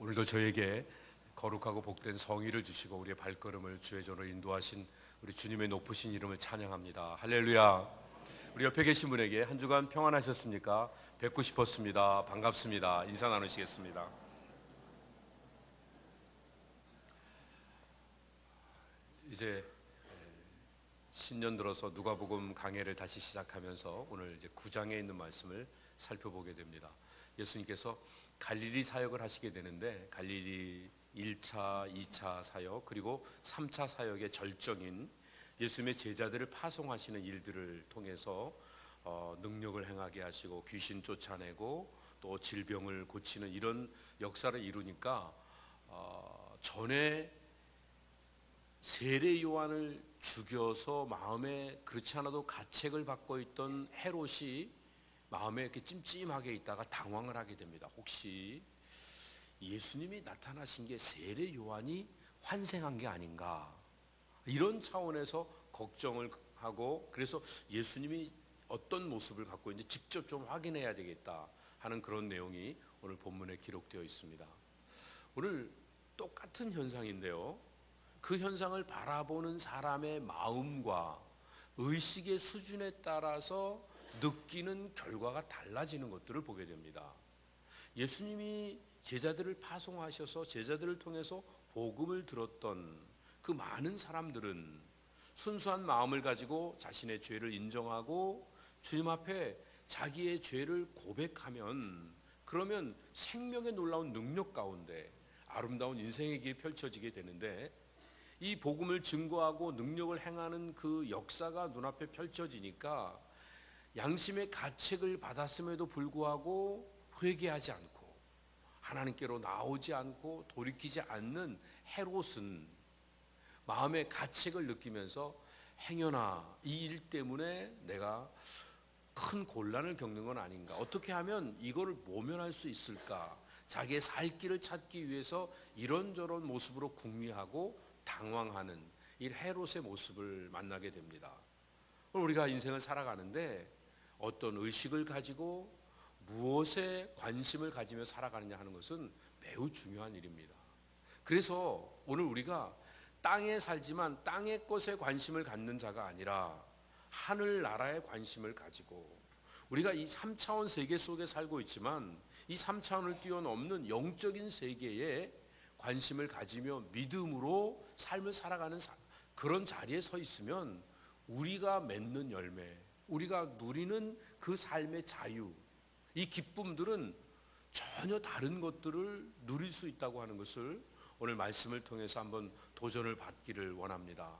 오늘도 저에게 거룩하고 복된 성의를 주시고 우리의 발걸음을 주의 전으로 인도하신 우리 주님의 높으신 이름을 찬양합니다. 할렐루야. 우리 옆에 계신 분에게 한 주간 평안하셨습니까? 뵙고 싶었습니다. 반갑습니다. 인사 나누시겠습니다. 이제 신년 들어서 누가복음 강해를 다시 시작하면서 오늘 이제 9장에 있는 말씀을 살펴보게 됩니다. 예수님께서 갈릴리 사역을 하시게 되는데 갈릴리 1차, 2차 사역 그리고 3차 사역의 절정인 예수님의 제자들을 파송하시는 일들을 통해서 능력을 행하게 하시고 귀신 쫓아내고 또 질병을 고치는 이런 역사를 이루니까 전에 세례 요한을 죽여서 마음에 그렇지 않아도 가책을 받고 있던 헤롯이 마음에 이렇게 찜찜하게 있다가 당황을 하게 됩니다. 혹시 예수님이 나타나신 게 세례 요한이 환생한 게 아닌가, 이런 차원에서 걱정을 하고, 그래서 예수님이 어떤 모습을 갖고 있는지 직접 좀 확인해야 되겠다 하는 그런 내용이 오늘 본문에 기록되어 있습니다. 오늘 똑같은 현상인데요, 그 현상을 바라보는 사람의 마음과 의식의 수준에 따라서 느끼는 결과가 달라지는 것들을 보게 됩니다. 예수님이 제자들을 파송하셔서 제자들을 통해서 복음을 들었던 그 많은 사람들은 순수한 마음을 가지고 자신의 죄를 인정하고 주님 앞에 자기의 죄를 고백하면, 그러면 생명의 놀라운 능력 가운데 아름다운 인생의 길이 펼쳐지게 되는데, 이 복음을 증거하고 능력을 행하는 그 역사가 눈앞에 펼쳐지니까 양심의 가책을 받았음에도 불구하고 회개하지 않고 하나님께로 나오지 않고 돌이키지 않는 헤롯은 마음의 가책을 느끼면서 행여나 이 일 때문에 내가 큰 곤란을 겪는 건 아닌가, 어떻게 하면 이거를 모면할 수 있을까, 자기의 살 길을 찾기 위해서 이런저런 모습으로 궁리하고 당황하는 이 헤롯의 모습을 만나게 됩니다. 우리가 인생을 살아가는데 어떤 의식을 가지고 무엇에 관심을 가지며 살아가느냐 하는 것은 매우 중요한 일입니다. 그래서 오늘 우리가 땅에 살지만 땅의 것에 관심을 갖는 자가 아니라 하늘나라에 관심을 가지고, 우리가 이 3차원 세계 속에 살고 있지만 이 3차원을 뛰어넘는 영적인 세계에 관심을 가지며 믿음으로 삶을 살아가는 그런 자리에 서 있으면 우리가 맺는 열매, 우리가 누리는 그 삶의 자유, 이 기쁨들은 전혀 다른 것들을 누릴 수 있다고 하는 것을 오늘 말씀을 통해서 한번 도전을 받기를 원합니다.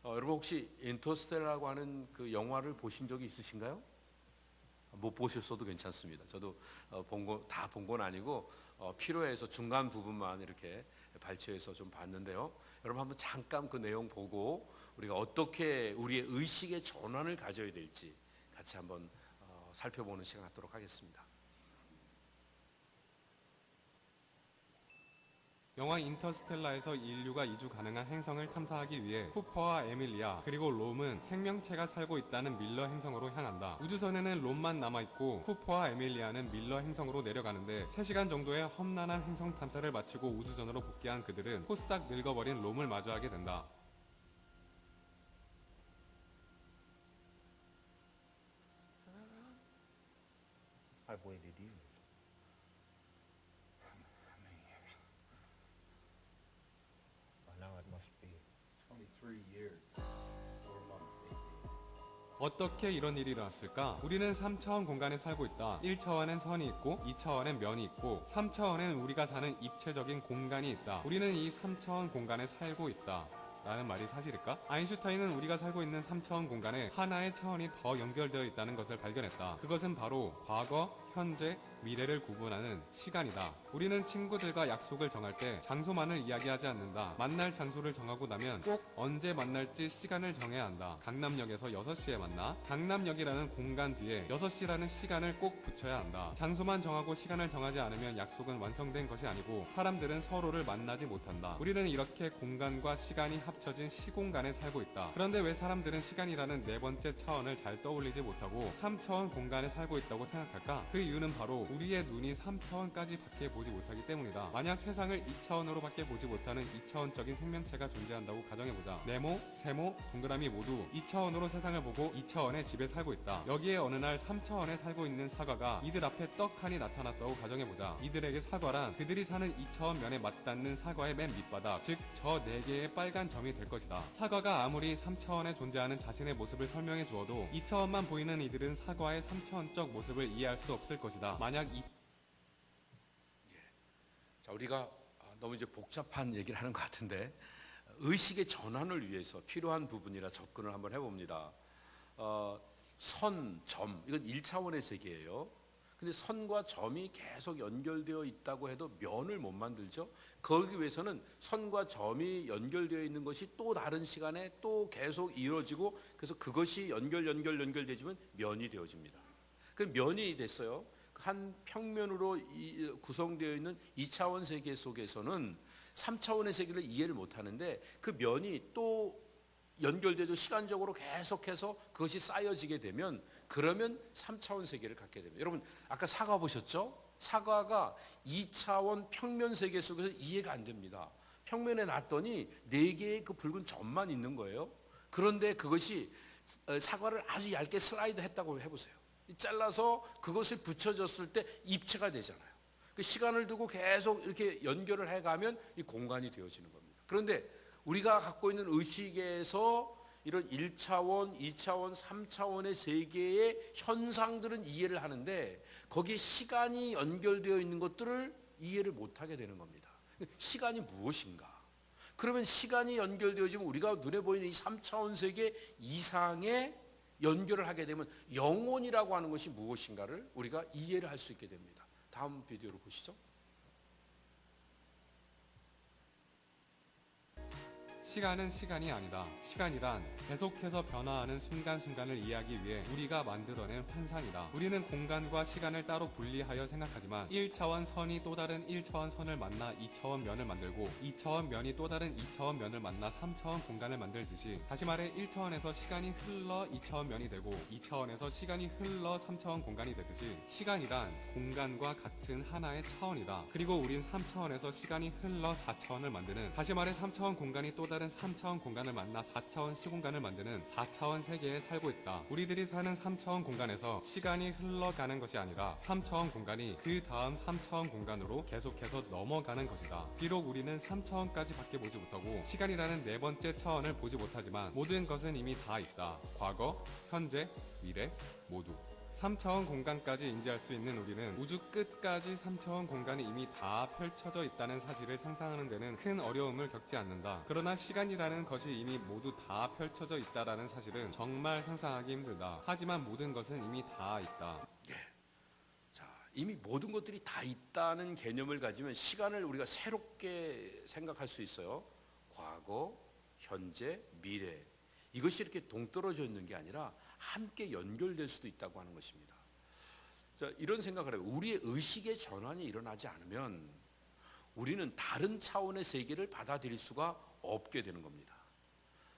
여러분 혹시 인터스텔라라고 하는 그 영화를 보신 적이 있으신가요? 못 보셨어도 괜찮습니다. 저도 다 본 건 아니고 필요해서 중간 부분만 이렇게 발췌해서 좀 봤는데요. 여러분 한번 잠깐 그 내용 보고 우리가 어떻게 우리의 의식의 전환을 가져야 될지 같이 한번 살펴보는 시간 갖도록 하겠습니다. 영화 인터스텔라에서 인류가 이주 가능한 행성을 탐사하기 위해 쿠퍼와 에밀리아 그리고 롬은 생명체가 살고 있다는 밀러 행성으로 향한다. 우주선에는 롬만 남아있고 쿠퍼와 에밀리아는 밀러 행성으로 내려가는데 3시간 정도의 험난한 행성 탐사를 마치고 우주선으로 복귀한 그들은 포싹 늙어버린 롬을 마주하게 된다. I've waited years. How many years? By now it must be 23 years, 4 months, 8 days. 어떻게 이런 일이 일어났을까? 우리는 3차원 공간에 살고 있다. 1차원엔 선이 있고 2차원엔 면이 있고 3차원엔 우리가 사는 입체적인 공간이 있다. 우리는 이 3차원 공간에 살고 있다 라는 말이 사실일까? 아인슈타인은 우리가 살고 있는 3차원 공간에 하나의 차원이 더 연결되어 있다는 것을 발견했다. 그것은 바로 과거, 현재, 미래를 구분하는 시간이다. 우리는 친구들과 약속을 정할 때 장소만을 이야기하지 않는다. 만날 장소를 정하고 나면 꼭 언제 만날지 시간을 정해야 한다. 강남역에서 6시에 만나. 강남역이라는 공간 뒤에 6시라는 시간을 꼭 붙여야 한다. 장소만 정하고 시간을 정하지 않으면 약속은 완성된 것이 아니고 사람들은 서로를 만나지 못한다. 우리는 이렇게 공간과 시간이 합쳐진 시공간에 살고 있다. 그런데 왜 사람들은 시간이라는 네 번째 차원을 잘 떠올리지 못하고 3차원 공간에 살고 있다고 생각할까? 그 이유는 바로 우리의 눈이 3차원까지 밖에 보지 못하기 때문이다. 만약 세상을 2차원으로 밖에 보지 못하는 2차원적인 생명체가 존재한다고 가정해보자. 네모, 세모, 동그라미 모두 2차원으로 세상을 보고 2차원의 집에 살고 있다. 여기에 어느 날 3차원에 살고 있는 사과가 이들 앞에 떡하니 나타났다고 가정해보자. 이들에게 사과란 그들이 사는 2차원 면에 맞닿는 사과의 맨 밑바닥, 즉 저 4개의 빨간 점이 될 것이다. 사과가 아무리 3차원에 존재하는 자신의 모습을 설명해 주어도 2차원만 보이는 이들은 사과의 3차원적 모습을 이해할 수 없을 것이다. 만약 자, 우리가 너무 이제 복잡한 얘기를 하는 것 같은데 의식의 전환을 위해서 필요한 부분이라 접근을 한번 해봅니다. 선, 점, 이건 1차원의 세계예요. 근데 선과 점이 계속 연결되어 있다고 해도 면을 못 만들죠. 거기 위해서는 선과 점이 연결되어 있는 것이 또 다른 시간에 또 계속 이루어지고 그래서 그것이 연결되지면 면이 되어집니다. 그 면이 됐어요. 한 평면으로 구성되어 있는 2차원 세계 속에서는 3차원의 세계를 이해를 못하는데 그 면이 또 연결되죠. 시간적으로 계속해서 그것이 쌓여지게 되면 그러면 3차원 세계를 갖게 됩니다. 여러분 아까 사과 보셨죠? 사과가 2차원 평면 세계 속에서 이해가 안 됩니다. 평면에 놨더니 4개의 그 붉은 점만 있는 거예요. 그런데 그것이 사과를 아주 얇게 슬라이드 했다고 해보세요. 잘라서 그것을 붙여줬을 때 입체가 되잖아요. 그 시간을 두고 계속 이렇게 연결을 해가면 이 공간이 되어지는 겁니다. 그런데 우리가 갖고 있는 의식에서 이런 1차원, 2차원, 3차원의 세계의 현상들은 이해를 하는데 거기에 시간이 연결되어 있는 것들을 이해를 못하게 되는 겁니다. 시간이 무엇인가? 그러면 시간이 연결되어지면 우리가 눈에 보이는 이 3차원 세계 이상의 연결을 하게 되면 영혼이라고 하는 것이 무엇인가를 우리가 이해를 할 수 있게 됩니다. 다음 비디오로 보시죠. 시간은 시간이 아니다. 시간이란 계속해서 변화하는 순간순간을 이해하기 위해 우리가 만들어낸 환상이다. 우리는 공간과 시간을 따로 분리하여 생각하지만 1차원 선이 또 다른 1차원 선을 만나 2차원 면을 만들고 2차원 면이 또 다른 2차원 면을 만나 3차원 공간을 만들듯이 다시 말해 1차원에서 시간이 흘러 2차원 면이 되고 2차원에서 시간이 흘러 3차원 공간이 되듯이 시간이란 공간과 같은 하나의 차원이다. 그리고 우린 3차원에서 시간이 흘러 4차원을 만드는 다시 말해 3차원 공간이 또 다른 3차원 공간을 만나 4차원 시공간을 만드는 4차원 세계에 살고 있다. 우리들이 사는 3차원 공간에서 시간이 흘러가는 것이 아니라 3차원 공간이 그 다음 3차원 공간으로 계속해서 넘어가는 것이다. 비록 우리는 3차원까지 밖에 보지 못하고 시간이라는 4번째 차원을 보지 못하지만 모든 것은 이미 다 있다. 과거, 현재, 미래 모두. 3차원 공간까지 인지할 수 있는 우리는 우주 끝까지 3차원 공간이 이미 다 펼쳐져 있다는 사실을 상상하는 데는 큰 어려움을 겪지 않는다. 그러나 시간이라는 것이 이미 모두 다 펼쳐져 있다라는 사실은 정말 상상하기 힘들다. 하지만 모든 것은 이미 다 있다. 자, 이미 모든 것들이 다 있다는 개념을 가지면 시간을 우리가 새롭게 생각할 수 있어요. 과거, 현재, 미래. 이것이 이렇게 동떨어져 있는 게 아니라 함께 연결될 수도 있다고 하는 것입니다. 자, 이런 생각을 해요. 우리의 의식의 전환이 일어나지 않으면 우리는 다른 차원의 세계를 받아들일 수가 없게 되는 겁니다.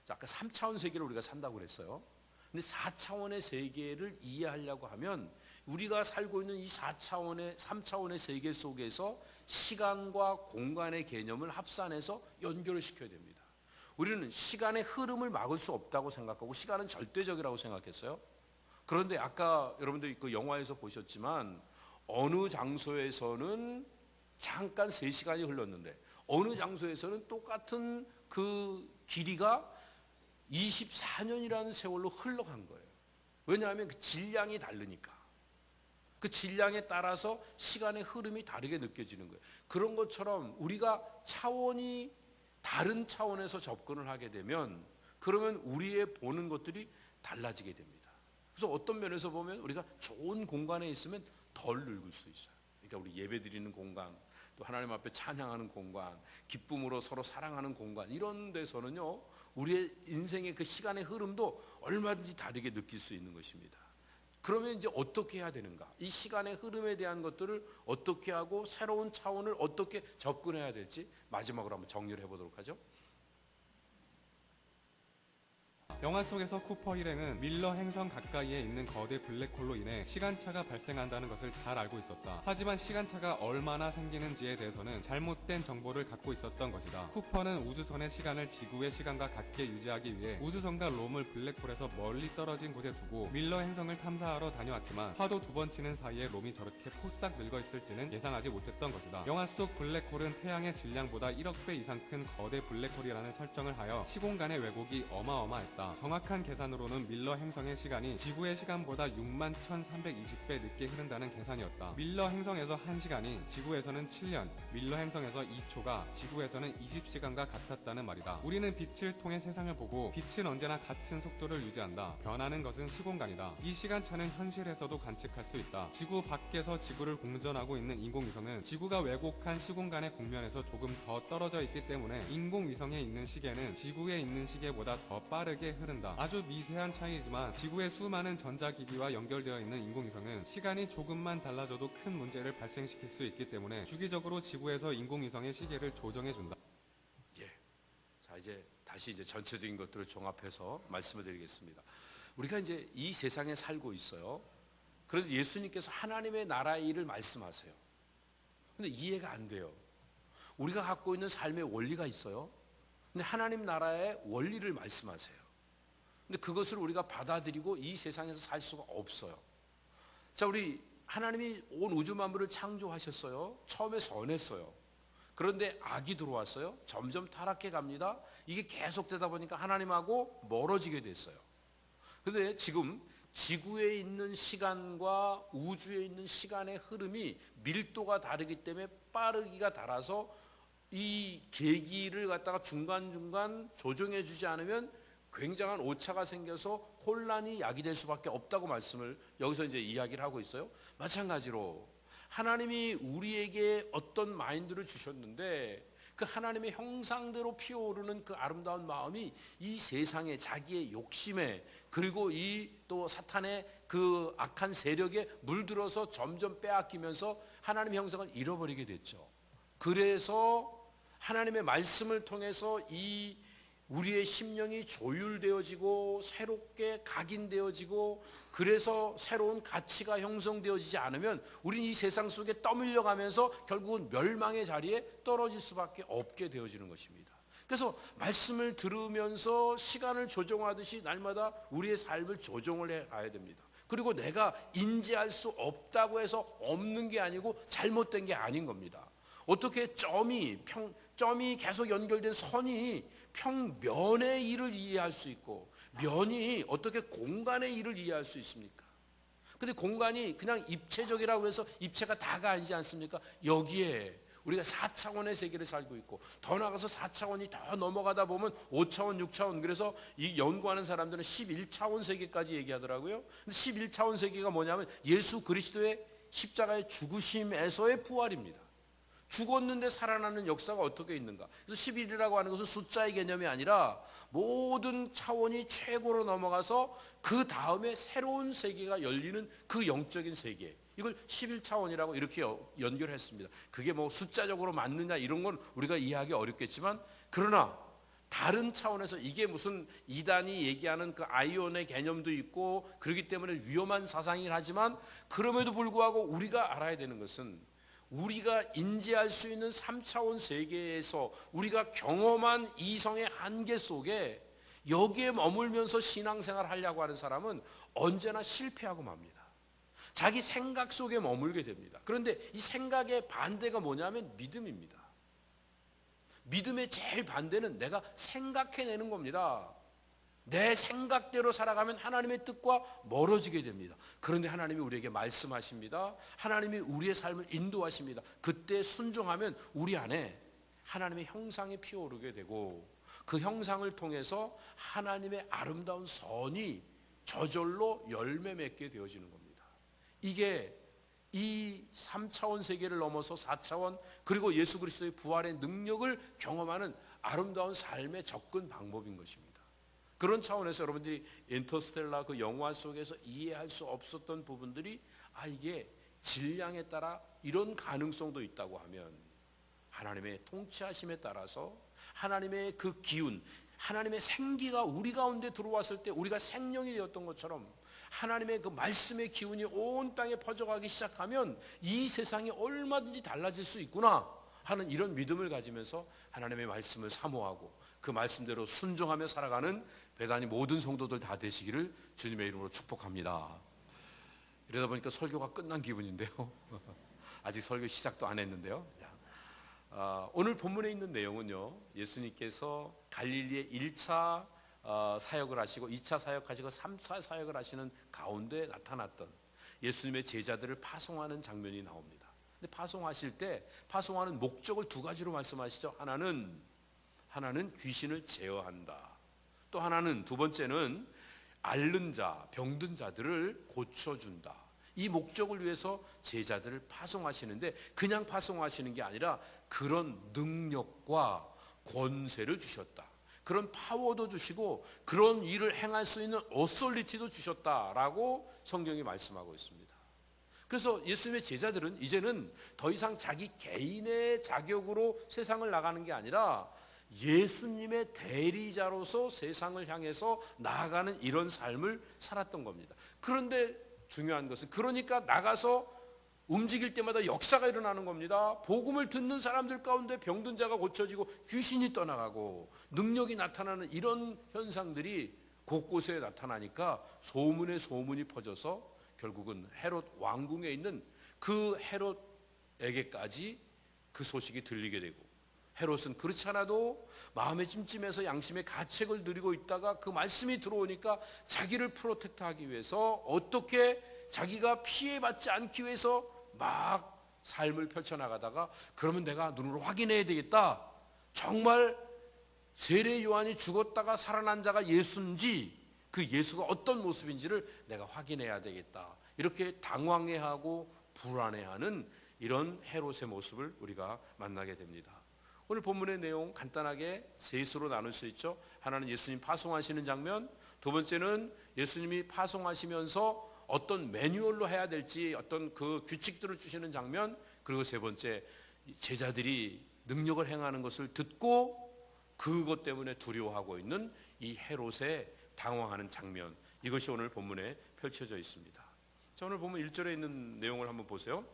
자, 아까 3차원 세계를 우리가 산다고 그랬어요. 근데 4차원의 세계를 이해하려고 하면 우리가 살고 있는 이 3차원의 세계 속에서 시간과 공간의 개념을 합산해서 연결을 시켜야 됩니다. 우리는 시간의 흐름을 막을 수 없다고 생각하고 시간은 절대적이라고 생각했어요. 그런데 아까 여러분들이 그 영화에서 보셨지만 어느 장소에서는 잠깐 3시간이 흘렀는데 어느 장소에서는 똑같은 그 길이가 24년이라는 세월로 흘러간 거예요. 왜냐하면 그 질량이 다르니까. 그 질량에 따라서 시간의 흐름이 다르게 느껴지는 거예요. 그런 것처럼 우리가 차원이 다른 차원에서 접근을 하게 되면 그러면 우리의 보는 것들이 달라지게 됩니다. 그래서 어떤 면에서 보면 우리가 좋은 공간에 있으면 덜 늙을 수 있어요. 그러니까 우리 예배 드리는 공간, 또 하나님 앞에 찬양하는 공간, 기쁨으로 서로 사랑하는 공간, 이런 데서는요 우리의 인생의 그 시간의 흐름도 얼마든지 다르게 느낄 수 있는 것입니다. 그러면 이제 어떻게 해야 되는가? 이 시간의 흐름에 대한 것들을 어떻게 하고 새로운 차원을 어떻게 접근해야 될지 마지막으로 한번 정리를 해보도록 하죠. 영화 속에서 쿠퍼 일행은 밀러 행성 가까이에 있는 거대 블랙홀로 인해 시간차가 발생한다는 것을 잘 알고 있었다. 하지만 시간차가 얼마나 생기는지에 대해서는 잘못된 정보를 갖고 있었던 것이다. 쿠퍼는 우주선의 시간을 지구의 시간과 같게 유지하기 위해 우주선과 롬을 블랙홀에서 멀리 떨어진 곳에 두고 밀러 행성을 탐사하러 다녀왔지만 화도 2번 치는 사이에 롬이 저렇게 포싹 늙어 있을지는 예상하지 못했던 것이다. 영화 속 블랙홀은 태양의 질량보다 1억 배 이상 큰 거대 블랙홀이라는 설정을 하여 시공간의 왜곡이 어마어마했다. 정확한 계산으로는 밀러 행성의 시간이 지구의 시간보다 6만 1320배 늦게 흐른다는 계산이었다. 밀러 행성에서 1시간이 지구에서는 7년, 밀러 행성에서 2초가 지구에서는 20시간과 같았다는 말이다. 우리는 빛을 통해 세상을 보고 빛은 언제나 같은 속도를 유지한다. 변하는 것은 시공간이다. 이 시간차는 현실에서도 관측할 수 있다. 지구 밖에서 지구를 공전하고 있는 인공위성은 지구가 왜곡한 시공간의 국면에서 조금 더 떨어져 있기 때문에 인공위성에 있는 시계는 지구에 있는 시계보다 더 빠르게 흐른다. 아주 미세한 차이지만 지구의 수많은 전자기기와 연결되어 있는 인공위성은 시간이 조금만 달라져도 큰 문제를 발생시킬 수 있기 때문에 주기적으로 지구에서 인공위성의 시계를 조정해준다. 예. 자, 이제 다시 전체적인 것들을 종합해서 말씀을 드리겠습니다. 우리가 이제 이 세상에 살고 있어요. 그런데 예수님께서 하나님의 나라의 일을 말씀하세요. 근데 이해가 안 돼요. 우리가 갖고 있는 삶의 원리가 있어요. 근데 하나님 나라의 원리를 말씀하세요. 근데 그것을 우리가 받아들이고 이 세상에서 살 수가 없어요. 자, 우리 하나님이 온 우주 만물을 창조하셨어요. 처음에 선했어요. 그런데 악이 들어왔어요. 점점 타락해 갑니다. 이게 계속되다 보니까 하나님하고 멀어지게 됐어요. 그런데 지금 지구에 있는 시간과 우주에 있는 시간의 흐름이 밀도가 다르기 때문에 빠르기가 달아서 이 계기를 갖다가 중간중간 조정해 주지 않으면 굉장한 오차가 생겨서 혼란이 야기될 수밖에 없다고 말씀을 여기서 이제 이야기를 하고 있어요. 마찬가지로 하나님이 우리에게 어떤 마인드를 주셨는데 그 하나님의 형상대로 피어오르는 그 아름다운 마음이 이 세상에 자기의 욕심에 그리고 이 또 사탄의 그 악한 세력에 물들어서 점점 빼앗기면서 하나님의 형상을 잃어버리게 됐죠. 그래서 하나님의 말씀을 통해서 이 우리의 심령이 조율되어지고 새롭게 각인되어지고 그래서 새로운 가치가 형성되어지지 않으면 우리는 이 세상 속에 떠밀려 가면서 결국은 멸망의 자리에 떨어질 수밖에 없게 되어지는 것입니다. 그래서 말씀을 들으면서 시간을 조정하듯이 날마다 우리의 삶을 조정을 해 가야 됩니다. 그리고 내가 인지할 수 없다고 해서 없는 게 아니고 잘못된 게 아닌 겁니다. 어떻게 점이 계속 연결된 선이 평면의 일을 이해할 수 있고 면이 어떻게 공간의 일을 이해할 수 있습니까? 근데 공간이 그냥 입체적이라고 해서 입체가 다가 아니지 않습니까? 여기에 우리가 4차원의 세계를 살고 있고 더 나가서 4차원이 더 넘어가다 보면 5차원, 6차원 그래서 이 연구하는 사람들은 11차원 세계까지 얘기하더라고요. 근데 11차원 세계가 뭐냐면 예수 그리스도의 십자가의 죽으심에서의 부활입니다. 죽었는데 살아나는 역사가 어떻게 있는가. 그래서 11이라고 하는 것은 숫자의 개념이 아니라 모든 차원이 최고로 넘어가서 그 다음에 새로운 세계가 열리는 그 영적인 세계. 이걸 11차원이라고 이렇게 연결했습니다. 그게 뭐 숫자적으로 맞느냐 이런 건 우리가 이해하기 어렵겠지만 그러나 다른 차원에서 이게 무슨 이단이 얘기하는 그 아이온의 개념도 있고 그렇기 때문에 위험한 사상이긴 하지만 그럼에도 불구하고 우리가 알아야 되는 것은 우리가 인지할 수 있는 3차원 세계에서 우리가 경험한 이성의 한계 속에 여기에 머물면서 신앙생활 하려고 하는 사람은 언제나 실패하고 맙니다. 자기 생각 속에 머물게 됩니다. 그런데 이 생각의 반대가 뭐냐면 믿음입니다. 믿음의 제일 반대는 내가 생각해내는 겁니다. 내 생각대로 살아가면 하나님의 뜻과 멀어지게 됩니다. 그런데 하나님이 우리에게 말씀하십니다. 하나님이 우리의 삶을 인도하십니다. 그때 순종하면 우리 안에 하나님의 형상이 피어오르게 되고 그 형상을 통해서 하나님의 아름다운 선이 저절로 열매 맺게 되어지는 겁니다. 이게 이 3차원 세계를 넘어서 4차원 그리고 예수 그리스도의 부활의 능력을 경험하는 아름다운 삶의 접근 방법인 것입니다. 그런 차원에서 여러분들이 인터스텔라 그 영화 속에서 이해할 수 없었던 부분들이 이게 질량에 따라 이런 가능성도 있다고 하면 하나님의 통치하심에 따라서 하나님의 그 기운 하나님의 생기가 우리 가운데 들어왔을 때 우리가 생명이 되었던 것처럼 하나님의 그 말씀의 기운이 온 땅에 퍼져가기 시작하면 이 세상이 얼마든지 달라질 수 있구나 하는 이런 믿음을 가지면서 하나님의 말씀을 사모하고 그 말씀대로 순종하며 살아가는 배단이 모든 성도들 다 되시기를 주님의 이름으로 축복합니다. 이러다 보니까 설교가 끝난 기분인데요. 아직 설교 시작도 안 했는데요. 오늘 본문에 있는 내용은요, 예수님께서 갈릴리에 1차 사역을 하시고 2차 사역하시고 3차 사역을 하시는 가운데 나타났던 예수님의 제자들을 파송하는 장면이 나옵니다. 근데 파송하실 때 파송하는 목적을 두 가지로 말씀하시죠. 하나는 귀신을 제어한다. 또 하나는, 두 번째는 앓는 자, 병든 자들을 고쳐준다. 이 목적을 위해서 제자들을 파송하시는데 그냥 파송하시는 게 아니라 그런 능력과 권세를 주셨다. 그런 파워도 주시고 그런 일을 행할 수 있는 어소리티도 주셨다라고 성경이 말씀하고 있습니다. 그래서 예수님의 제자들은 이제는 더 이상 자기 개인의 자격으로 세상을 나가는 게 아니라 예수님의 대리자로서 세상을 향해서 나아가는 이런 삶을 살았던 겁니다. 그런데 중요한 것은, 그러니까 나가서 움직일 때마다 역사가 일어나는 겁니다. 복음을 듣는 사람들 가운데 병든 자가 고쳐지고 귀신이 떠나가고 능력이 나타나는 이런 현상들이 곳곳에 나타나니까 소문에 소문이 퍼져서 결국은 헤롯 왕궁에 있는 그 헤롯에게까지 그 소식이 들리게 되고, 헤롯은 그렇지 않아도 마음에 찜찜해서 양심의 가책을 누리고 있다가 그 말씀이 들어오니까 자기를 프로텍트하기 위해서 어떻게 자기가 피해받지 않기 위해서 막 삶을 펼쳐나가다가, 그러면 내가 눈으로 확인해야 되겠다. 정말 세례 요한이 죽었다가 살아난 자가 예수인지 그 예수가 어떤 모습인지를 내가 확인해야 되겠다. 이렇게 당황해하고 불안해하는 이런 헤롯의 모습을 우리가 만나게 됩니다. 오늘 본문의 내용 간단하게 셋으로 나눌 수 있죠. 하나는 예수님 파송하시는 장면, 두 번째는 예수님이 파송하시면서 어떤 매뉴얼로 해야 될지 어떤 그 규칙들을 주시는 장면, 그리고 세 번째 제자들이 능력을 행하는 것을 듣고 그것 때문에 두려워하고 있는 이 헤롯의 당황하는 장면, 이것이 오늘 본문에 펼쳐져 있습니다. 자, 오늘 보면 1절에 있는 내용을 한번 보세요.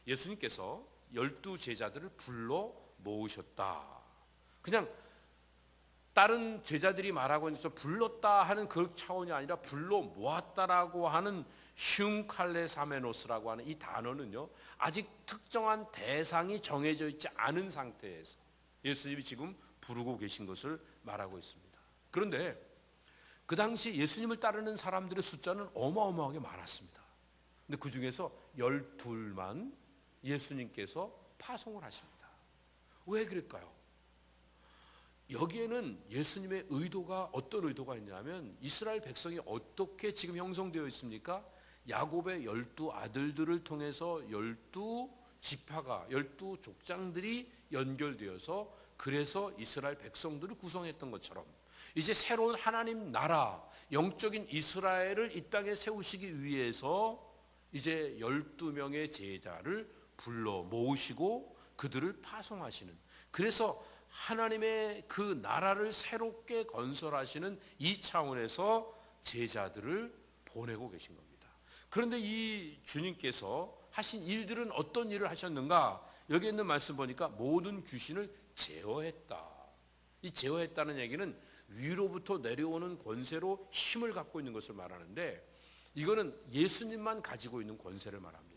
예수님께서 12 제자들을 불러 모으셨다. 그냥 다른 제자들이 말하고 있어서 불렀다 하는 그 차원이 아니라 불러 모았다라고 하는 슝칼레사메노스라고 하는 이 단어는요, 아직 특정한 대상이 정해져 있지 않은 상태에서 예수님이 지금 부르고 계신 것을 말하고 있습니다. 그런데 그 당시 예수님을 따르는 사람들의 숫자는 어마어마하게 많았습니다. 근데 그 중에서 12만 예수님께서 파송을 하십니다. 왜 그럴까요? 여기에는 예수님의 의도가, 어떤 의도가 있냐면, 이스라엘 백성이 어떻게 지금 형성되어 있습니까? 야곱의 12 아들들을 통해서 12지파가, 12족장들이 연결되어서 그래서 이스라엘 백성들을 구성했던 것처럼 이제 새로운 하나님 나라, 영적인 이스라엘을 이 땅에 세우시기 위해서 이제 12명의 제자를 불러 모으시고 그들을 파송하시는, 그래서 하나님의 그 나라를 새롭게 건설하시는 이 차원에서 제자들을 보내고 계신 겁니다. 그런데 이 주님께서 하신 일들은 어떤 일을 하셨는가? 여기 있는 말씀 보니까 모든 귀신을 제어했다. 이 제어했다는 얘기는 위로부터 내려오는 권세로 힘을 갖고 있는 것을 말하는데, 이거는 예수님만 가지고 있는 권세를 말합니다.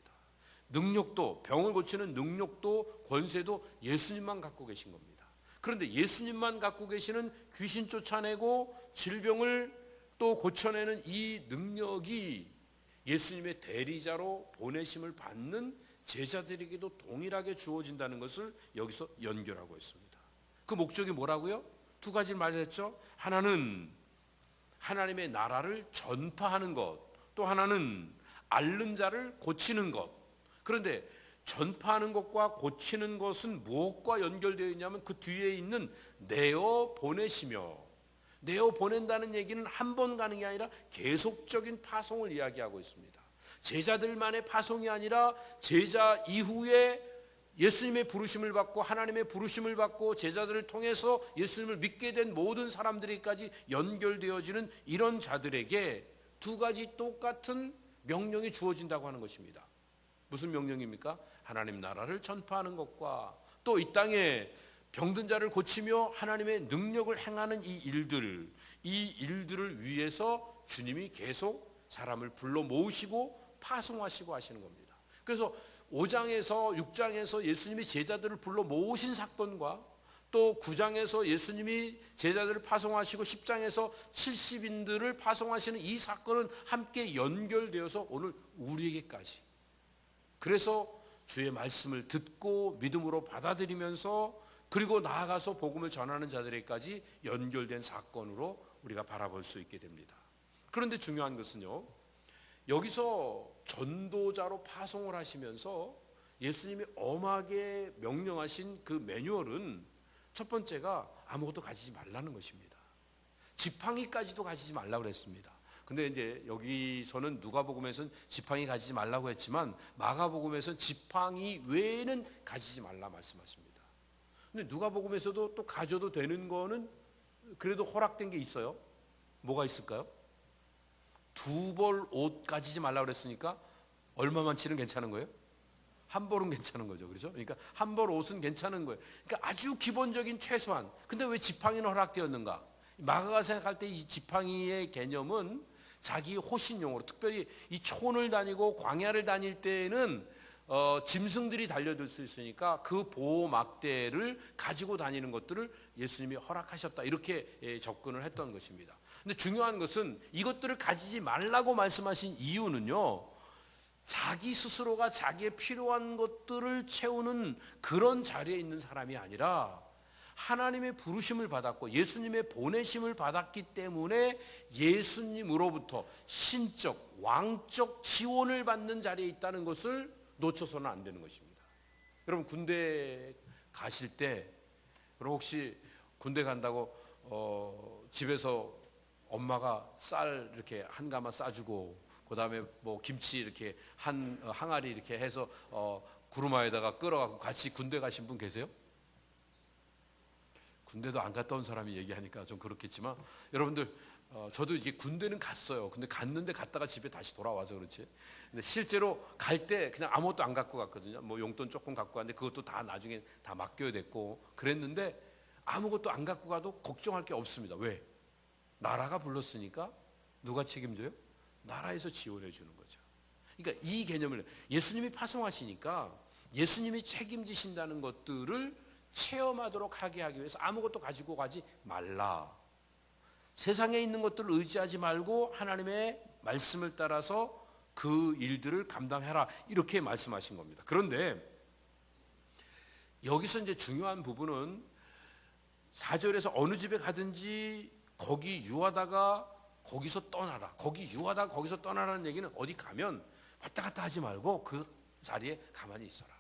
능력도, 병을 고치는 능력도 권세도 예수님만 갖고 계신 겁니다. 그런데 예수님만 갖고 계시는 귀신 쫓아내고 질병을 또 고쳐내는 이 능력이 예수님의 대리자로 보내심을 받는 제자들에게도 동일하게 주어진다는 것을 여기서 연결하고 있습니다. 그 목적이 뭐라고요? 두 가지를 말했죠. 하나는 하나님의 나라를 전파하는 것, 또 하나는 앓는 자를 고치는 것. 그런데 전파하는 것과 고치는 것은 무엇과 연결되어 있냐면 그 뒤에 있는 내어 보내시며, 내어 보낸다는 얘기는 한 번 가는 게 아니라 계속적인 파송을 이야기하고 있습니다. 제자들만의 파송이 아니라 제자 이후에 예수님의 부르심을 받고 하나님의 부르심을 받고 제자들을 통해서 예수님을 믿게 된 모든 사람들에게까지 연결되어지는 이런 자들에게 두 가지 똑같은 명령이 주어진다고 하는 것입니다. 무슨 명령입니까? 하나님 나라를 전파하는 것과 또 이 땅에 병든 자를 고치며 하나님의 능력을 행하는 이 일들을 위해서 주님이 계속 사람을 불러 모으시고 파송하시고 하시는 겁니다. 그래서 5장에서 6장에서 예수님이 제자들을 불러 모으신 사건과 또 9장에서 예수님이 제자들을 파송하시고 10장에서 70인들을 파송하시는 이 사건은 함께 연결되어서 오늘 우리에게까지, 그래서 주의 말씀을 듣고 믿음으로 받아들이면서 그리고 나아가서 복음을 전하는 자들에게까지 연결된 사건으로 우리가 바라볼 수 있게 됩니다. 그런데 중요한 것은요, 여기서 전도자로 파송을 하시면서 예수님이 엄하게 명령하신 그 매뉴얼은 첫 번째가 아무것도 가지지 말라는 것입니다. 지팡이까지도 가지지 말라고 그랬습니다. 근데 이제 여기서는 누가복음에서는 지팡이 가지지 말라고 했지만 마가복음에서는 지팡이 외에는 가지지 말라 말씀하십니다. 근데 누가복음에서도 또 가져도 되는 거는 그래도 허락된 게 있어요. 뭐가 있을까요? 2벌 옷 가지지 말라고 그랬으니까 얼마만치는 괜찮은 거예요? 한 벌은 괜찮은 거죠. 그렇죠? 그러니까 한 벌 옷은 괜찮은 거예요. 그러니까 아주 기본적인 최소한. 근데 왜 지팡이는 허락되었는가? 마가가 생각할 때 이 지팡이의 개념은 자기 호신용으로, 특별히 이 촌을 다니고 광야를 다닐 때에는 짐승들이 달려들 수 있으니까 그 보호 막대를 가지고 다니는 것들을 예수님이 허락하셨다, 이렇게 접근을 했던 것입니다. 근데 중요한 것은 이것들을 가지지 말라고 말씀하신 이유는요, 자기 스스로가 자기의 필요한 것들을 채우는 그런 자리에 있는 사람이 아니라 하나님의 부르심을 받았고 예수님의 보내심을 받았기 때문에 예수님으로부터 신적, 왕적 지원을 받는 자리에 있다는 것을 놓쳐서는 안 되는 것입니다. 여러분, 군대 가실 때, 여러분 혹시 군대 간다고 집에서 엄마가 쌀 이렇게 한 가마 싸주고 그 다음에 뭐 김치 이렇게 한 항아리 이렇게 해서 구루마에다가 끓여갖고 같이 군대 가신 분 계세요? 군대도 안 갔다 온 사람이 얘기하니까 좀 그렇겠지만, 여러분들 저도 이게 군대는 갔어요. 근데 갔는데 갔다가 집에 다시 돌아와서 그렇지. 근데 실제로 갈 때 그냥 아무것도 안 갖고 갔거든요. 뭐 용돈 조금 갖고 갔는데 그것도 다 나중에 다 맡겨야 됐고 그랬는데 아무것도 안 갖고 가도 걱정할 게 없습니다. 왜? 나라가 불렀으니까 누가 책임져요? 나라에서 지원해 주는 거죠. 그러니까 이 개념을 예수님이 파송하시니까 예수님이 책임지신다는 것들을 체험하도록 하게 하기 위해서 아무것도 가지고 가지 말라. 세상에 있는 것들을 의지하지 말고 하나님의 말씀을 따라서 그 일들을 감당해라, 이렇게 말씀하신 겁니다. 그런데 여기서 이제 중요한 부분은 4절에서 어느 집에 가든지 거기 유하다가 거기서 떠나라, 거기 유하다가 거기서 떠나라는 얘기는 어디 가면 왔다 갔다 하지 말고 그 자리에 가만히 있어라,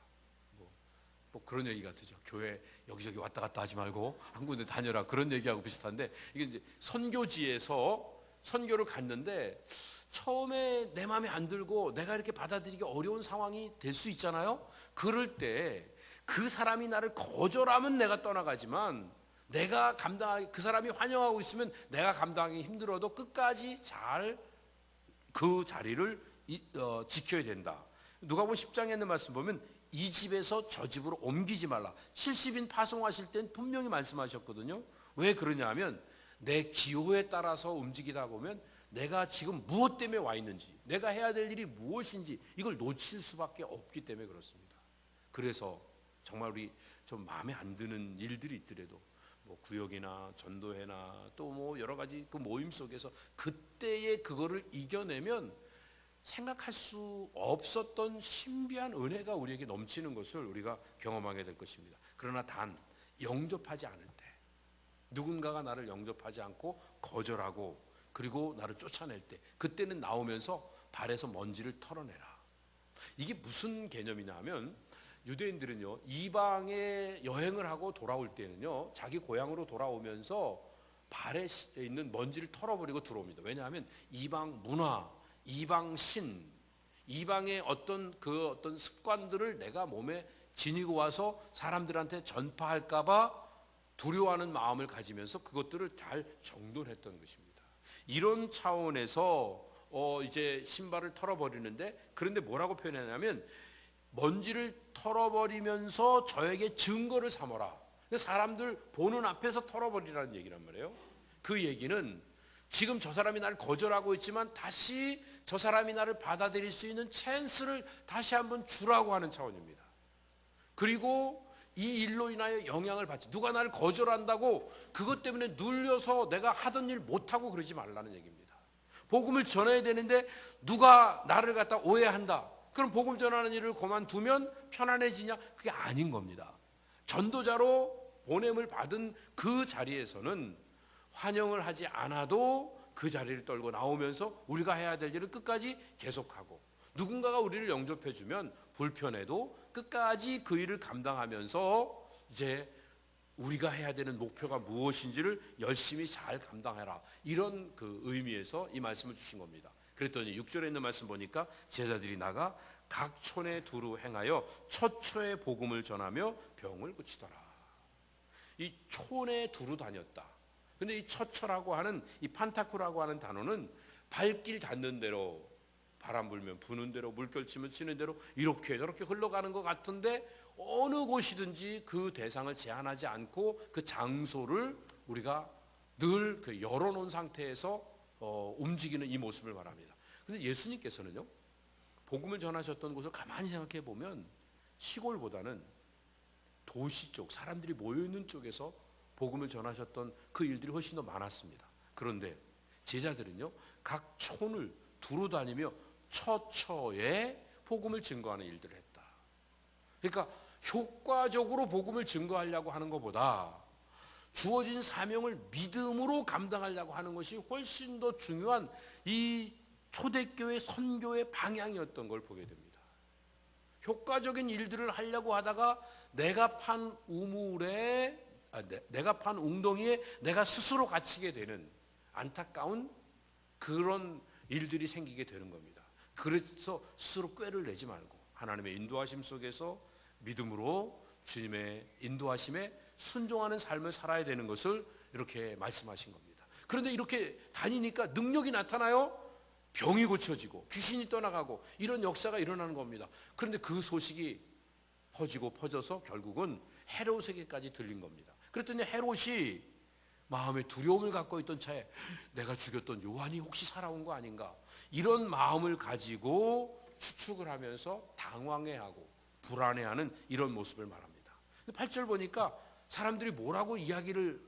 뭐 그런 얘기 같으죠. 교회 여기저기 왔다 갔다 하지 말고 한 군데 다녀라, 그런 얘기하고 비슷한데, 이게 이제 선교지에서 선교를 갔는데 처음에 내 마음에 안 들고 내가 이렇게 받아들이기 어려운 상황이 될 수 있잖아요. 그럴 때 그 사람이 나를 거절하면 내가 떠나가지만 내가 감당하기, 그 사람이 환영하고 있으면 내가 감당하기 힘들어도 끝까지 잘 그 자리를 지켜야 된다. 누가복음 10장에 있는 말씀 보면 이 집에서 저 집으로 옮기지 말라. 70인 파송하실 땐 분명히 말씀하셨거든요. 왜 그러냐 하면 내 기호에 따라서 움직이다 보면 내가 지금 무엇 때문에 와 있는지, 내가 해야 될 일이 무엇인지 이걸 놓칠 수밖에 없기 때문에 그렇습니다. 그래서 정말 우리 좀 마음에 안 드는 일들이 있더라도 뭐 구역이나 전도회나 또 뭐 여러 가지 그 모임 속에서 그때의 그거를 이겨내면 생각할 수 없었던 신비한 은혜가 우리에게 넘치는 것을 우리가 경험하게 될 것입니다. 그러나 단 영접하지 않을 때, 누군가가 나를 영접하지 않고 거절하고 그리고 나를 쫓아낼 때, 그때는 나오면서 발에서 먼지를 털어내라. 이게 무슨 개념이냐 하면, 유대인들은요 이방에 여행을 하고 돌아올 때는요 자기 고향으로 돌아오면서 발에 있는 먼지를 털어버리고 들어옵니다. 왜냐하면 이방 문화, 이방 신, 이방의 어떤 습관들을 내가 몸에 지니고 와서 사람들한테 전파할까봐 두려워하는 마음을 가지면서 그것들을 잘 정돈했던 것입니다. 이런 차원에서 이제 신발을 털어버리는데, 그런데 뭐라고 표현하냐면 먼지를 털어버리면서 저에게 증거를 삼어라. 사람들 보는 앞에서 털어버리라는 얘기란 말이에요. 그 얘기는 지금 저 사람이 나를 거절하고 있지만 다시 저 사람이 나를 받아들일 수 있는 찬스를 다시 한번 주라고 하는 차원입니다. 그리고 이 일로 인하여 영향을 받지, 누가 나를 거절한다고 그것 때문에 눌려서 내가 하던 일 못하고 그러지 말라는 얘기입니다. 복음을 전해야 되는데 누가 나를 갖다 오해한다, 그럼 복음 전하는 일을 그만두면 편안해지냐? 그게 아닌 겁니다. 전도자로 보냄을 받은 그 자리에서는 환영을 하지 않아도 그 자리를 떨고 나오면서 우리가 해야 될 일을 끝까지 계속하고, 누군가가 우리를 영접해 주면 불편해도 끝까지 그 일을 감당하면서 이제 우리가 해야 되는 목표가 무엇인지를 열심히 잘 감당해라, 이런 그 의미에서 이 말씀을 주신 겁니다. 그랬더니 6절에 있는 말씀 보니까 제자들이 나가 각 촌에 두루 행하여 처처에 복음을 전하며 병을 고치더라. 이 촌에 두루 다녔다. 근데 이 처처라고 하는, 이 판타쿠라고 하는 단어는 발길 닿는 대로, 바람 불면 부는 대로, 물결 치면 치는 대로 이렇게 저렇게 흘러가는 것 같은데 어느 곳이든지 그 대상을 제한하지 않고 그 장소를 우리가 늘 그 열어놓은 상태에서 움직이는 이 모습을 말합니다. 그런데 예수님께서는요, 복음을 전하셨던 곳을 가만히 생각해 보면 시골보다는 도시 쪽, 사람들이 모여있는 쪽에서 복음을 전하셨던 그 일들이 훨씬 더 많았습니다. 그런데 제자들은요, 각 촌을 두루 다니며 처처에 복음을 증거하는 일들을 했다. 그러니까 효과적으로 복음을 증거하려고 하는 것보다 주어진 사명을 믿음으로 감당하려고 하는 것이 훨씬 더 중요한 이 초대교회 선교의 방향이었던 걸 보게 됩니다. 효과적인 일들을 하려고 하다가 내가 판 우물에, 내가 판 웅덩이에 내가 스스로 갇히게 되는 안타까운 그런 일들이 생기게 되는 겁니다. 그래서 스스로 꾀를 내지 말고 하나님의 인도하심 속에서 믿음으로 주님의 인도하심에 순종하는 삶을 살아야 되는 것을 이렇게 말씀하신 겁니다. 그런데 이렇게 다니니까 능력이 나타나요. 병이 고쳐지고 귀신이 떠나가고 이런 역사가 일어나는 겁니다. 그런데 그 소식이 퍼지고 퍼져서 결국은 헤롯에게까지 들린 겁니다. 그랬더니 헤롯이 마음에 두려움을 갖고 있던 차에 내가 죽였던 요한이 혹시 살아온 거 아닌가, 이런 마음을 가지고 추측을 하면서 당황해하고 불안해하는 이런 모습을 말합니다. 8절 보니까 사람들이 뭐라고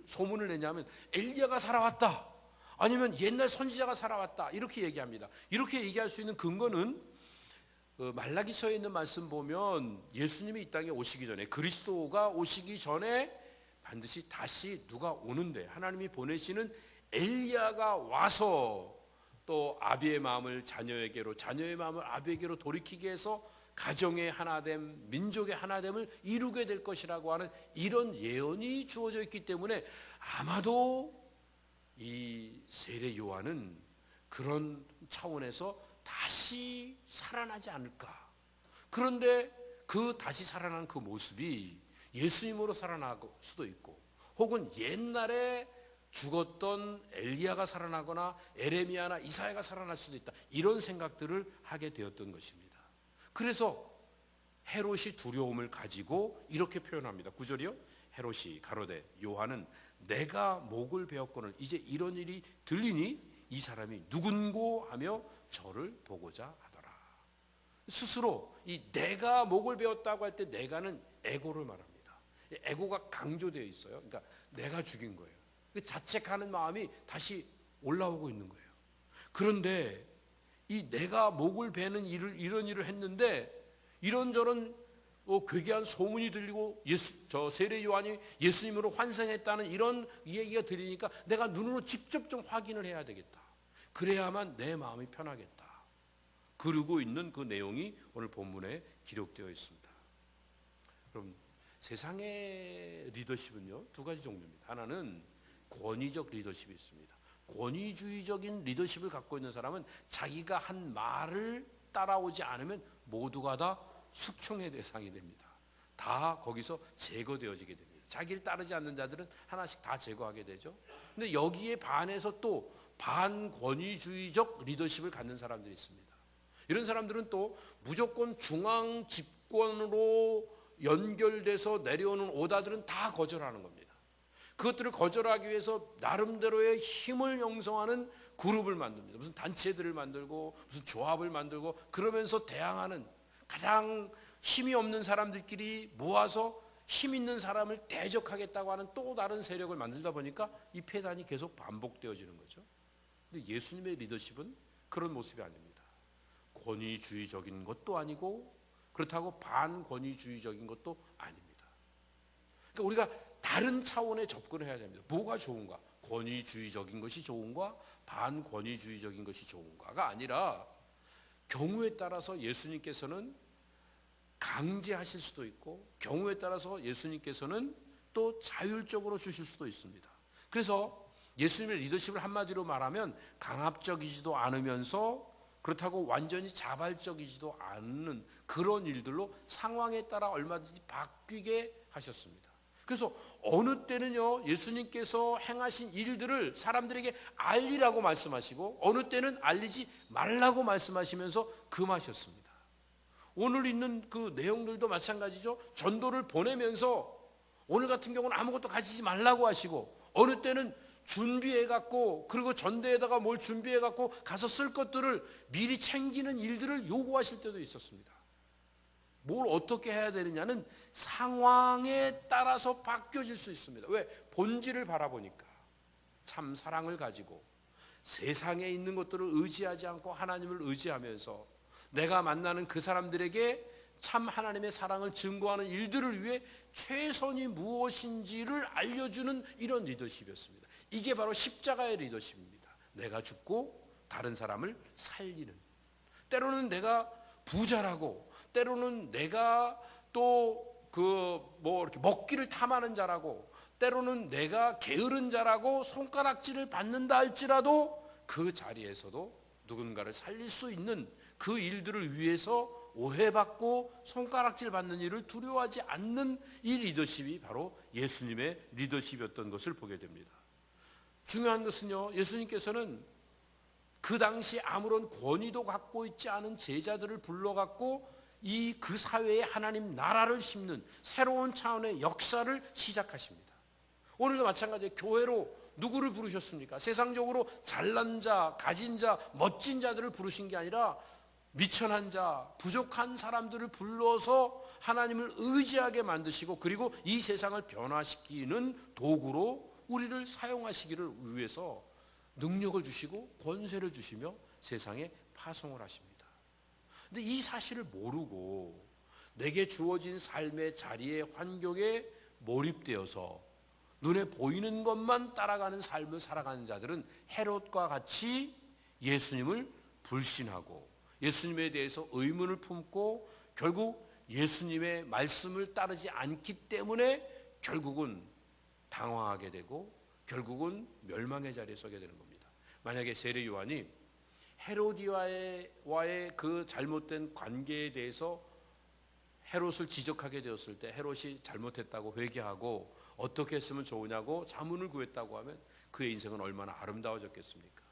소문을 내냐면 엘리야가 살아왔다, 아니면 옛날 선지자가 살아왔다, 이렇게 얘기합니다. 이렇게 얘기할 수 있는 근거는 말라기서에 있는 말씀 보면 예수님이 이 땅에 오시기 전에, 그리스도가 오시기 전에 반드시 다시 누가 오는데 하나님이 보내시는 엘리야가 와서 또 아비의 마음을 자녀에게로, 자녀의 마음을 아비에게로 돌이키게 해서 가정의 하나됨, 민족의 하나됨을 이루게 될 것이라고 하는 이런 예언이 주어져 있기 때문에 아마도 이 세례 요한은 그런 차원에서 다시 살아나지 않을까. 그런데 그 다시 살아난 그 모습이 예수님으로 살아날 수도 있고, 혹은 옛날에 죽었던 엘리야가 살아나거나 에레미야나 이사야가 살아날 수도 있다, 이런 생각들을 하게 되었던 것입니다. 그래서 헤롯이 두려움을 가지고 이렇게 표현합니다. 9절이요. 헤롯이 가로되 요한은 내가 목을 베었거늘 이제 이런 일이 들리니 이 사람이 누군고 하며 저를 보고자 하더라. 스스로 이 내가 목을 베었다고 할 때 내가는 에고를 말합니다. 에고가 강조되어 있어요. 그러니까 내가 죽인 거예요. 자책하는 마음이 다시 올라오고 있는 거예요. 그런데 이 내가 목을 베는 일을, 이런 일을 했는데 이런저런 괴계한 소문이 들리고 저 세례 요한이 예수님으로 환생했다는 이런 얘기가 들리니까 내가 눈으로 직접 좀 확인을 해야 되겠다. 그래야만 내 마음이 편하겠다. 그러고 있는 그 내용이 오늘 본문에 기록되어 있습니다. 그럼 세상의 리더십은요, 두 가지 종류입니다. 하나는 권위적 리더십이 있습니다. 권위주의적인 리더십을 갖고 있는 사람은 자기가 한 말을 따라오지 않으면 모두가 다 숙청의 대상이 됩니다. 다 거기서 제거되어지게 됩니다. 자기를 따르지 않는 자들은 하나씩 다 제거하게 되죠. 근데 여기에 반해서 또 반권위주의적 리더십을 갖는 사람들이 있습니다. 이런 사람들은 또 무조건 중앙 집권으로 연결돼서 내려오는 오다들은 다 거절하는 겁니다. 그것들을 거절하기 위해서 나름대로의 힘을 형성하는 그룹을 만듭니다. 무슨 단체들을 만들고 무슨 조합을 만들고 그러면서 대항하는, 가장 힘이 없는 사람들끼리 모아서 힘 있는 사람을 대적하겠다고 하는 또 다른 세력을 만들다 보니까 이 폐단이 계속 반복되어지는 거죠. 근데 예수님의 리더십은 그런 모습이 아닙니다. 권위주의적인 것도 아니고 그렇다고 반권위주의적인 것도 아닙니다. 그러니까 우리가 다른 차원의 접근을 해야 됩니다. 뭐가 좋은가? 권위주의적인 것이 좋은가? 반권위주의적인 것이 좋은가가 아니라 경우에 따라서 예수님께서는 강제하실 수도 있고 경우에 따라서 예수님께서는 또 자율적으로 주실 수도 있습니다. 그래서 예수님의 리더십을 한마디로 말하면 강압적이지도 않으면서 그렇다고 완전히 자발적이지도 않는 그런 일들로 상황에 따라 얼마든지 바뀌게 하셨습니다. 그래서 어느 때는요, 예수님께서 행하신 일들을 사람들에게 알리라고 말씀하시고 어느 때는 알리지 말라고 말씀하시면서 금하셨습니다. 오늘 있는 그 내용들도 마찬가지죠. 전도를 보내면서 오늘 같은 경우는 아무것도 가지지 말라고 하시고 어느 때는 준비해갖고 그리고 전대에다가 뭘 준비해갖고 가서 쓸 것들을 미리 챙기는 일들을 요구하실 때도 있었습니다. 뭘 어떻게 해야 되느냐는 상황에 따라서 바뀌어질 수 있습니다. 왜? 본질을 바라보니까 참 사랑을 가지고 세상에 있는 것들을 의지하지 않고 하나님을 의지하면서 내가 만나는 그 사람들에게 참 하나님의 사랑을 증거하는 일들을 위해 최선이 무엇인지를 알려주는 이런 리더십이었습니다. 이게 바로 십자가의 리더십입니다. 내가 죽고 다른 사람을 살리는. 때로는 내가 부자라고, 때로는 내가 또 이렇게 먹기를 탐하는 자라고, 때로는 내가 게으른 자라고 손가락질을 받는다 할지라도 그 자리에서도 누군가를 살릴 수 있는 그 일들을 위해서 오해받고 손가락질 받는 일을 두려워하지 않는 이 리더십이 바로 예수님의 리더십이었던 것을 보게 됩니다. 중요한 것은요, 예수님께서는 그 당시 아무런 권위도 갖고 있지 않은 제자들을 불러갖고 그 사회에 하나님 나라를 심는 새로운 차원의 역사를 시작하십니다. 오늘도 마찬가지예요. 교회로 누구를 부르셨습니까? 세상적으로 잘난 자, 가진 자, 멋진 자들을 부르신 게 아니라 미천한 자, 부족한 사람들을 불러서 하나님을 의지하게 만드시고 그리고 이 세상을 변화시키는 도구로 우리를 사용하시기를 위해서 능력을 주시고 권세를 주시며 세상에 파송을 하십니다. 근데 이 사실을 모르고 내게 주어진 삶의 자리의 환경에 몰입되어서 눈에 보이는 것만 따라가는 삶을 살아가는 자들은 헤롯과 같이 예수님을 불신하고 예수님에 대해서 의문을 품고 결국 예수님의 말씀을 따르지 않기 때문에 결국은 당황하게 되고 결국은 멸망의 자리에 서게 되는 겁니다. 만약에 세례 요한이 헤로디아와의 그 잘못된 관계에 대해서 헤롯을 지적하게 되었을 때 헤롯이 잘못했다고 회개하고 어떻게 했으면 좋으냐고 자문을 구했다고 하면 그의 인생은 얼마나 아름다워졌겠습니까?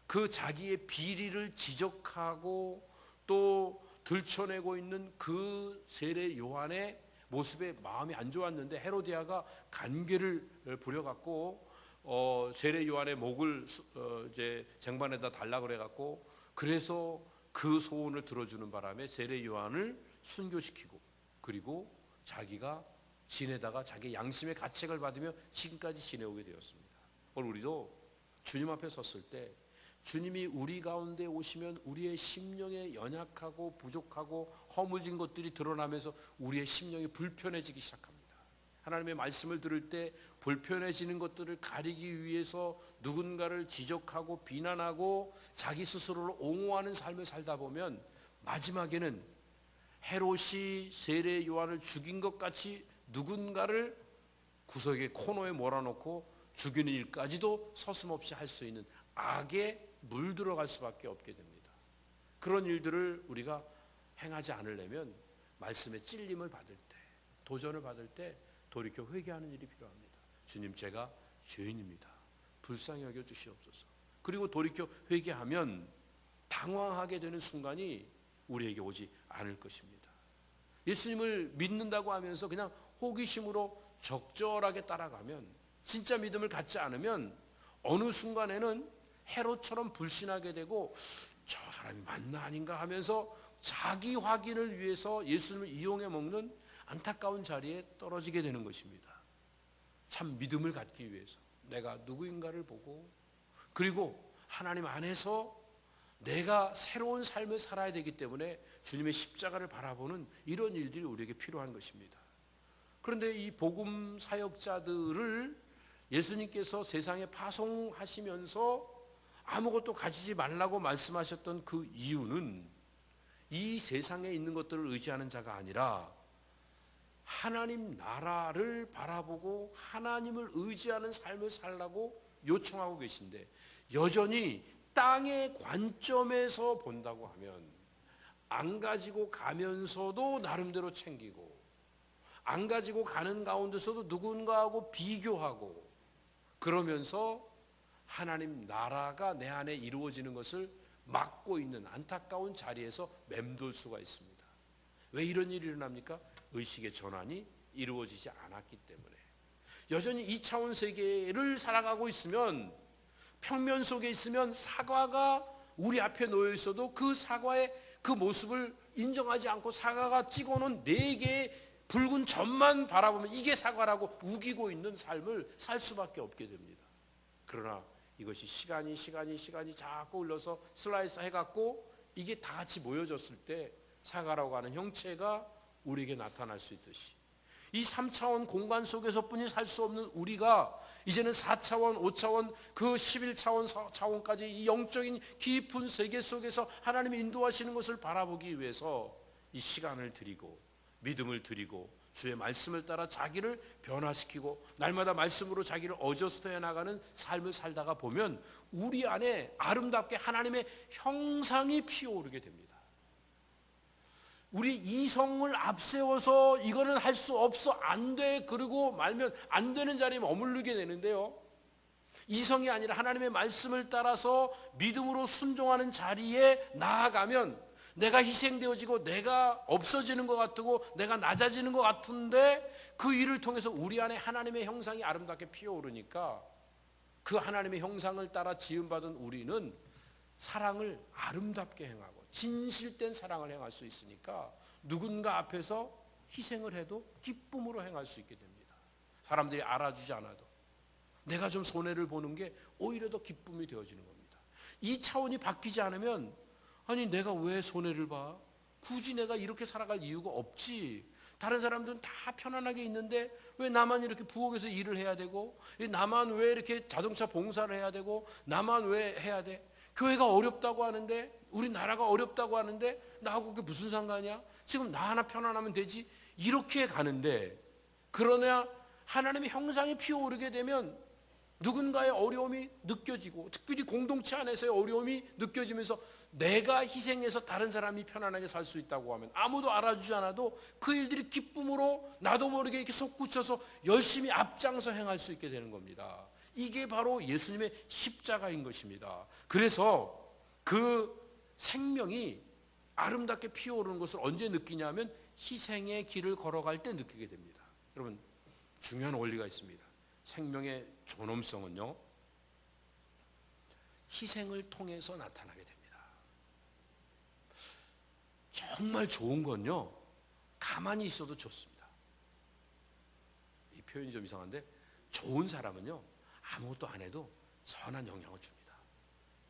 그 자기의 비리를 지적하고 또 들춰내고 있는 그 세례 요한의 모습에 마음이 안 좋았는데 헤로디아가 간계를 부려갖고 세례 요한의 목을 이제 쟁반에다 달라 그래갖고 그래서 그 소원을 들어주는 바람에 세례 요한을 순교시키고 그리고 자기가 지내다가 자기 양심의 가책을 받으며 지금까지 지내오게 되었습니다. 오늘 우리도 주님 앞에 섰을 때 주님이 우리 가운데 오시면 우리의 심령에 연약하고 부족하고 허무진 것들이 드러나면서 우리의 심령이 불편해지기 시작합니다. 하나님의 말씀을 들을 때 불편해지는 것들을 가리기 위해서 누군가를 지적하고 비난하고 자기 스스로를 옹호하는 삶을 살다 보면 마지막에는 헤롯이 세례 요한을 죽인 것 같이 누군가를 구석에 코너에 몰아놓고 죽이는 일까지도 서슴없이 할 수 있는 악에 물들어갈 수밖에 없게 됩니다. 그런 일들을 우리가 행하지 않으려면 말씀의 찔림을 받을 때, 도전을 받을 때 돌이켜 회개하는 일이 필요합니다. 주님, 제가 죄인입니다. 불쌍히 여겨 주시옵소서. 그리고 돌이켜 회개하면 당황하게 되는 순간이 우리에게 오지 않을 것입니다. 예수님을 믿는다고 하면서 그냥 호기심으로 적절하게 따라가면, 진짜 믿음을 갖지 않으면 어느 순간에는 헤롯처럼 불신하게 되고, 저 사람이 맞나 아닌가 하면서 자기 확인을 위해서 예수님을 이용해 먹는 안타까운 자리에 떨어지게 되는 것입니다. 참 믿음을 갖기 위해서 내가 누구인가를 보고, 그리고 하나님 안에서 내가 새로운 삶을 살아야 되기 때문에 주님의 십자가를 바라보는 이런 일들이 우리에게 필요한 것입니다. 그런데 이 복음 사역자들을 예수님께서 세상에 파송하시면서 아무것도 가지지 말라고 말씀하셨던 그 이유는 이 세상에 있는 것들을 의지하는 자가 아니라 하나님 나라를 바라보고 하나님을 의지하는 삶을 살라고 요청하고 계신데, 여전히 땅의 관점에서 본다고 하면 안 가지고 가면서도 나름대로 챙기고, 안 가지고 가는 가운데서도 누군가하고 비교하고, 그러면서 하나님 나라가 내 안에 이루어지는 것을 막고 있는 안타까운 자리에서 맴돌 수가 있습니다. 왜 이런 일이 일어납니까? 의식의 전환이 이루어지지 않았기 때문에. 여전히 2차원 세계를 살아가고 있으면, 평면 속에 있으면 사과가 우리 앞에 놓여 있어도 그 사과의 그 모습을 인정하지 않고 사과가 찍어놓은 4개의 붉은 점만 바라보면 이게 사과라고 우기고 있는 삶을 살 수밖에 없게 됩니다. 그러나 이것이 시간이 자꾸 흘러서 슬라이스 해갖고 이게 다 같이 모여졌을 때 사과라고 하는 형체가 우리에게 나타날 수 있듯이, 이 3차원 공간 속에서뿐이 살 수 없는 우리가 이제는 4차원, 5차원, 그 11차원, 차원까지 이 영적인 깊은 세계 속에서 하나님이 인도하시는 것을 바라보기 위해서 이 시간을 드리고 믿음을 드리고 주의 말씀을 따라 자기를 변화시키고 날마다 말씀으로 자기를 어저스트해 나가는 삶을 살다가 보면 우리 안에 아름답게 하나님의 형상이 피어오르게 됩니다. 우리 이성을 앞세워서 이거는 할 수 없어, 안 돼, 그러고 말면 안 되는 자리에 머무르게 되는데요, 이성이 아니라 하나님의 말씀을 따라서 믿음으로 순종하는 자리에 나아가면 내가 희생되어지고 내가 없어지는 것 같고 내가 낮아지는 것 같은데, 그 일을 통해서 우리 안에 하나님의 형상이 아름답게 피어오르니까 그 하나님의 형상을 따라 지음받은 우리는 사랑을 아름답게 행하고 진실된 사랑을 행할 수 있으니까 누군가 앞에서 희생을 해도 기쁨으로 행할 수 있게 됩니다. 사람들이 알아주지 않아도 내가 좀 손해를 보는 게 오히려 더 기쁨이 되어지는 겁니다. 이 차원이 바뀌지 않으면, 아니 내가 왜 손해를 봐? 굳이 내가 이렇게 살아갈 이유가 없지. 다른 사람들은 다 편안하게 있는데 왜 나만 이렇게 부엌에서 일을 해야 되고, 나만 왜 이렇게 자동차 봉사를 해야 되고, 나만 왜 해야 돼? 교회가 어렵다고 하는데, 우리 나라가 어렵다고 하는데 나하고 그게 무슨 상관이야? 지금 나 하나 편안하면 되지. 이렇게 가는데, 그러나 하나님의 형상이 피어오르게 되면 누군가의 어려움이 느껴지고, 특별히 공동체 안에서의 어려움이 느껴지면서 내가 희생해서 다른 사람이 편안하게 살 수 있다고 하면, 아무도 알아주지 않아도 그 일들이 기쁨으로 나도 모르게 이렇게 솟구쳐서 열심히 앞장서 행할 수 있게 되는 겁니다. 이게 바로 예수님의 십자가인 것입니다. 그래서 그 생명이 아름답게 피어오르는 것을 언제 느끼냐면 희생의 길을 걸어갈 때 느끼게 됩니다. 여러분, 중요한 원리가 있습니다. 생명의 존엄성은요, 희생을 통해서 나타나게 됩니다. 정말 좋은 건요, 가만히 있어도 좋습니다. 이 표현이 좀 이상한데, 좋은 사람은요 아무것도 안 해도 선한 영향을 줍니다.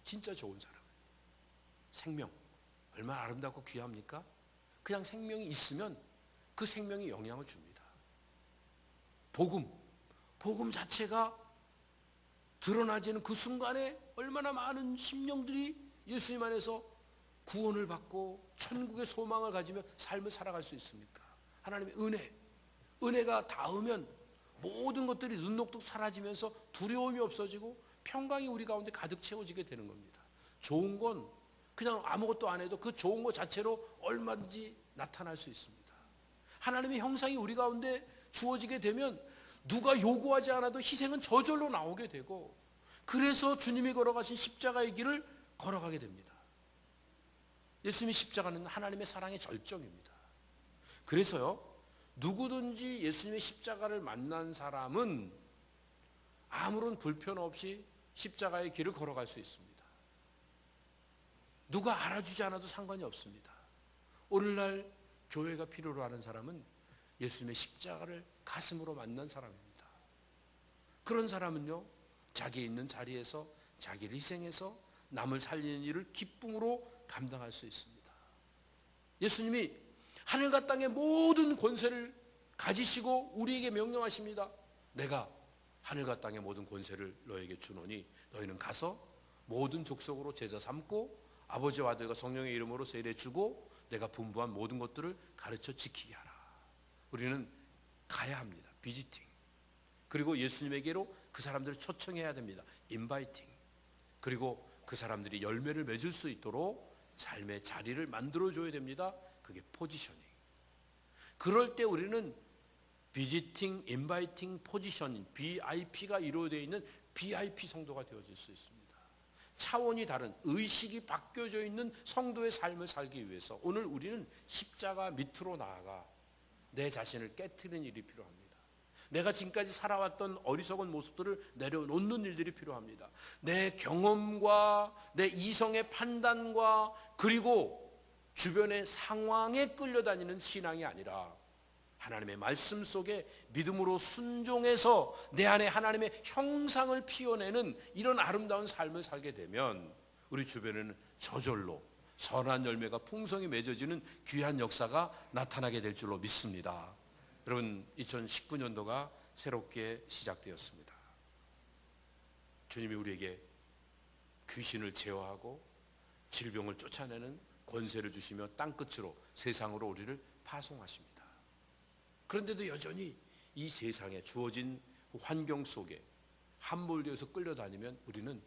진짜 좋은 사람, 생명 얼마나 아름답고 귀합니까? 그냥 생명이 있으면 그 생명이 영향을 줍니다. 복음 자체가 드러나지는 그 순간에 얼마나 많은 심령들이 예수님 안에서 구원을 받고 천국의 소망을 가지며 삶을 살아갈 수 있습니까? 하나님의 은혜가 닿으면 모든 것들이 눈녹듯 사라지면서 두려움이 없어지고 평강이 우리 가운데 가득 채워지게 되는 겁니다. 좋은 건 그냥 아무것도 안 해도 그 좋은 것 자체로 얼마든지 나타날 수 있습니다. 하나님의 형상이 우리 가운데 주어지게 되면 누가 요구하지 않아도 희생은 저절로 나오게 되고, 그래서 주님이 걸어가신 십자가의 길을 걸어가게 됩니다. 예수님의 십자가는 하나님의 사랑의 절정입니다. 그래서요, 누구든지 예수님의 십자가를 만난 사람은 아무런 불편 없이 십자가의 길을 걸어갈 수 있습니다. 누가 알아주지 않아도 상관이 없습니다. 오늘날 교회가 필요로 하는 사람은 예수님의 십자가를 가슴으로 만난 사람입니다. 그런 사람은요, 자기 있는 자리에서 자기를 희생해서 남을 살리는 일을 기쁨으로 감당할 수 있습니다. 예수님이 하늘과 땅의 모든 권세를 가지시고 우리에게 명령하십니다. 내가 하늘과 땅의 모든 권세를 너에게 주노니 너희는 가서 모든 족속으로 제자 삼고 아버지와 아들과 성령의 이름으로 세례 주고 내가 분부한 모든 것들을 가르쳐 지키게 하라. 우리는 가야 합니다. 비지팅. 그리고 예수님에게로 그 사람들을 초청해야 됩니다. 인바이팅. 그리고 그 사람들이 열매를 맺을 수 있도록 삶의 자리를 만들어줘야 됩니다. 그게 포지셔닝. 그럴 때 우리는 비지팅, 인바이팅, 포지셔닝, BIP가 이루어되어 있는 BIP 성도가 되어질 수 있습니다. 차원이 다른 의식이 바뀌어져 있는 성도의 삶을 살기 위해서 오늘 우리는 십자가 밑으로 나아가 내 자신을 깨트리는 일이 필요합니다. 내가 지금까지 살아왔던 어리석은 모습들을 내려놓는 일들이 필요합니다. 내 경험과 내 이성의 판단과 그리고 주변의 상황에 끌려다니는 신앙이 아니라 하나님의 말씀 속에 믿음으로 순종해서 내 안에 하나님의 형상을 피워내는 이런 아름다운 삶을 살게 되면 우리 주변에는 저절로 선한 열매가 풍성히 맺어지는 귀한 역사가 나타나게 될 줄로 믿습니다. 여러분, 2019년도가 새롭게 시작되었습니다. 주님이 우리에게 귀신을 제어하고 질병을 쫓아내는 권세를 주시며 땅끝으로 세상으로 우리를 파송하십니다. 그런데도 여전히 이 세상에 주어진 환경 속에 함몰되어서 끌려다니면 우리는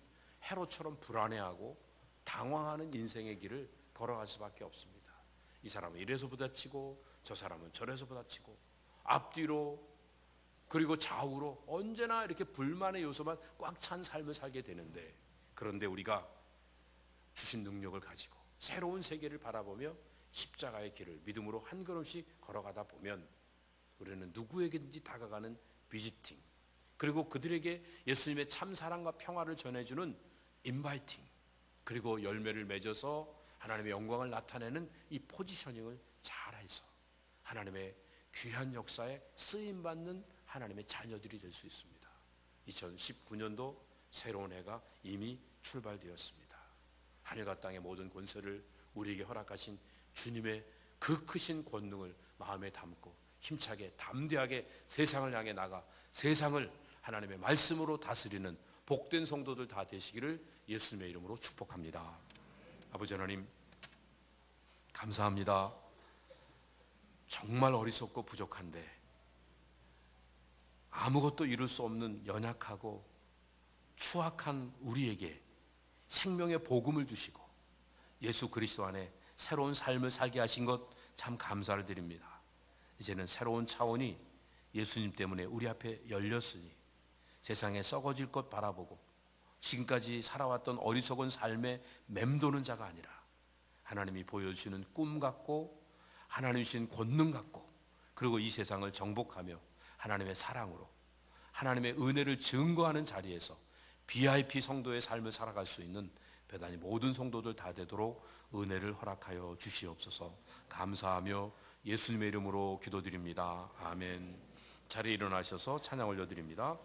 헤롯처럼 불안해하고 당황하는 인생의 길을 걸어갈 수밖에 없습니다. 이 사람은 이래서 부딪히고 저 사람은 저래서 부딪히고 앞뒤로 그리고 좌우로 언제나 이렇게 불만의 요소만 꽉 찬 삶을 살게 되는데, 그런데 우리가 주신 능력을 가지고 새로운 세계를 바라보며 십자가의 길을 믿음으로 한 걸음씩 걸어가다 보면 우리는 누구에게든지 다가가는 비지팅, 그리고 그들에게 예수님의 참 사랑과 평화를 전해주는 인바이팅, 그리고 열매를 맺어서 하나님의 영광을 나타내는 이 포지셔닝을 잘해서 하나님의 귀한 역사에 쓰임받는 하나님의 자녀들이 될 수 있습니다. 2019년도 새로운 해가 이미 출발되었습니다. 하늘과 땅의 모든 권세를 우리에게 허락하신 주님의 그 크신 권능을 마음에 담고 힘차게 담대하게 세상을 향해 나가 세상을 하나님의 말씀으로 다스리는 복된 성도들 다 되시기를 예수님의 이름으로 축복합니다. 아버지 하나님, 감사합니다. 정말 어리석고 부족한데 아무것도 이룰 수 없는 연약하고 추악한 우리에게 생명의 복음을 주시고 예수 그리스도 안에 새로운 삶을 살게 하신 것 참 감사를 드립니다. 이제는 새로운 차원이 예수님 때문에 우리 앞에 열렸으니 세상에 썩어질 것 바라보고 지금까지 살아왔던 어리석은 삶에 맴도는 자가 아니라 하나님이 보여주시는 꿈 같고 하나님이 주신 권능 같고 그리고 이 세상을 정복하며 하나님의 사랑으로 하나님의 은혜를 증거하는 자리에서 BIP 성도의 삶을 살아갈 수 있는 배단이 모든 성도들 다 되도록 은혜를 허락하여 주시옵소서. 감사하며 예수님의 이름으로 기도드립니다. 아멘. 자리에 일어나셔서 찬양 올려드립니다.